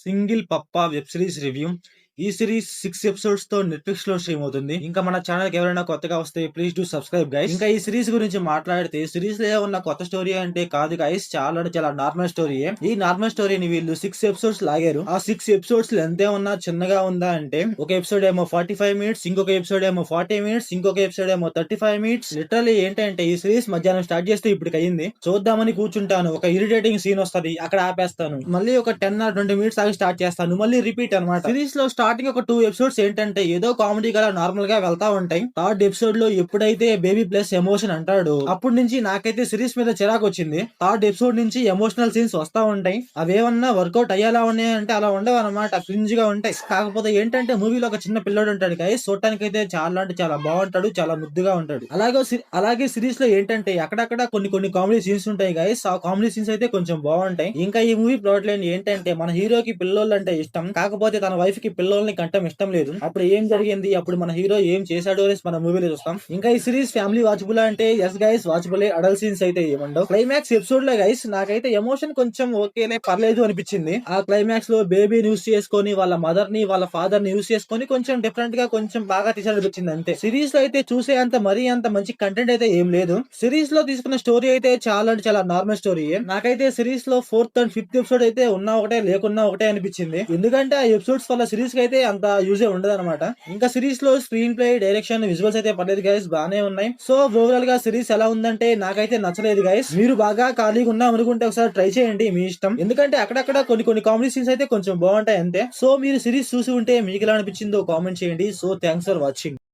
Single పప్పా web series review. ఈ series 6 episodes తో Netflix లో స్ట్రీమ్ అవుతుంది. ఇంకా మన ఛానల్ కి ఎవరైనా కొత్తగా వస్తే ప్లీజ్ డూ సబ్స్క్రైబ్ గైస్. ఇంకా ఈ సిరీస్ గురించి మాట్లాడితే సిరీస్ లో ఉన్న కొత్త స్టోరీ అంటే కాదు గైస్, చాలా నార్మల్ స్టోరీయే. ఈ నార్మల్ స్టోరీని వీళ్ళు 6 ఎపిసోడ్స్ లాగారు. ఆ 6 ఎపిసోడ్స్ ఎంతే ఉన్నా చిన్నగా ఉందా అంటే, ఒక ఎపిసోడ్ ఏమో 45 మినిట్స్, ఇంకొక ఎపిసోడ్ ఏమో 40 మినిట్స్, ఇంకొక ఎపిసోడ్ ఏమో 35 మినిట్స్. లిటరల్లీ ఏంటంటే ఈ సిరీస్ మధ్యాహ్నం స్టార్ట్ చేస్తే ఇప్పటికి అయింది. చూద్దామని కూర్చుంటాను, ఒక ఇరిటేటింగ్ సీన్ వస్తది, అక్కడ ఆపేస్తాను. మళ్ళీ ఒక 10 or 20 మినిట్స్ ఆగి స్టార్ట్ చేస్తాను, మళ్ళీ రిపీట్ అనమాట. సిరీస్ లో స్టార్టింగ్ ఒక 2 ఎపిసోడ్స్ ఏంటంటే ఏదో కామెడీ గా నార్మల్ గా వెళ్తా ఉంటాయి. థర్డ్ ఎపిసోడ్ లో ఎప్పుడైతే బేబీ ప్లస్ ఎమోషన్ అంటాడు, అప్పటి నుంచి నాకైతే సిరీస్ మీద చిరాకు వచ్చింది. థర్డ్ ఎపిసోడ్ నుంచి ఎమోషనల్ సీన్స్ వస్తా ఉంటాయి. అవేమన్నా వర్కౌట్ అయ్యేలా ఉన్నాయంటే అలా ఉండవు అనమాట, క్రింజ్ గా ఉంటాయి. కాకపోతే ఏంటంటే మూవీలో ఒక చిన్న పిల్లడు ఉంటాడు గైస్, చూడటానికి అయితే చాలా అంటే చాలా బాగుంటాడు, చాలా ముద్దుగా ఉంటాడు. అలాగే సిరీస్ లో ఏంటంటే అక్కడక్కడ కొన్ని కామెడీ సీన్స్ ఉంటాయి గైస్. ఆ కామెడీ సీన్స్ అయితే కొంచెం బాగుంటాయి. ఇంకా ఈ మూవీ ప్లాట్ లైన్ ఏంటంటే, మన హీరోకి పిల్లోళ్ళు అంటే ఇష్టం, కాకపోతే తన వైఫ్ కి పిల్లోల్ని కంటం ఇష్టం లేదు. అప్పుడు ఏం జరిగింది, అప్పుడు మన హీరో ఏం చేశాడు అనేసి మన మూవీలో చూస్తాం. ఇంకా ఈ సిరీస్ ఫ్యామిలీ వాచబుల్ అంటే yes guys, watchable. Adult scenes అయితే ఏముండవు. క్లైమాక్స్ ఎపిసోడ్ లో గైస్ నాకైతే ఎమోషన్ కొంచెం ఓకేనే, పర్లేదు అనిపించింది. ఆ క్లైమాక్స్ లో బేబీని యూస్ చేసుకొని వాళ్ళ మదర్ ని వాళ్ళ ఫాదర్ ని యూస్ చేసుకొని కొంచెం డిఫరెంట్ గా కొంచెం బాగా తీసాడనిపించింది అంతే. సిరీస్ లో అయితే చూసే అంత మరీ అంత మంచి కంటెంట్ అయితే ఏం లేదు. సిరీస్ లో తీసుకున్న స్టోరీ అయితే చాలా అంటే చాలా నార్మల్ స్టోరీ. నాకైతే సిరీస్ లో 4th and 5th ఎపిసోడ్ అయితే ఉన్నా ఒకటే లేకున్నా ఒకటే అనిపించింది. ఎందుకంటే ఆ ఎపిసోడ్స్ వల్ల సిరీస్ కి అయితే అంత యూజే ఉండదు అనమాట. ఇంకా సిరీస్ లో స్క్రీన్ ప్లే, డైరెక్షన్, విజువల్స్ అయితే పర్లేదు గైస్, బానే ఉన్నాయి. సో ఓవరాల్ గా సిరీస్ ఎలా ఉందంటే నాకైతే నచ్చలేదు గైస్. మీరు బాగా ఖాళీగా ఉన్నాం అనుకుంటే ఒకసారి ట్రై చేయండి, మీ ఇష్టం. ఎందుకంటే అక్కడక్కడ కొన్ని కామెడీ సీన్స్ అయితే కొంచెం బాగుంటాయి అంతే. సో మీరు సిరీస్ చూసి ఉంటే మీకు ఎలా అనిపించిందో కామెంట్ చేయండి. So thanks for watching.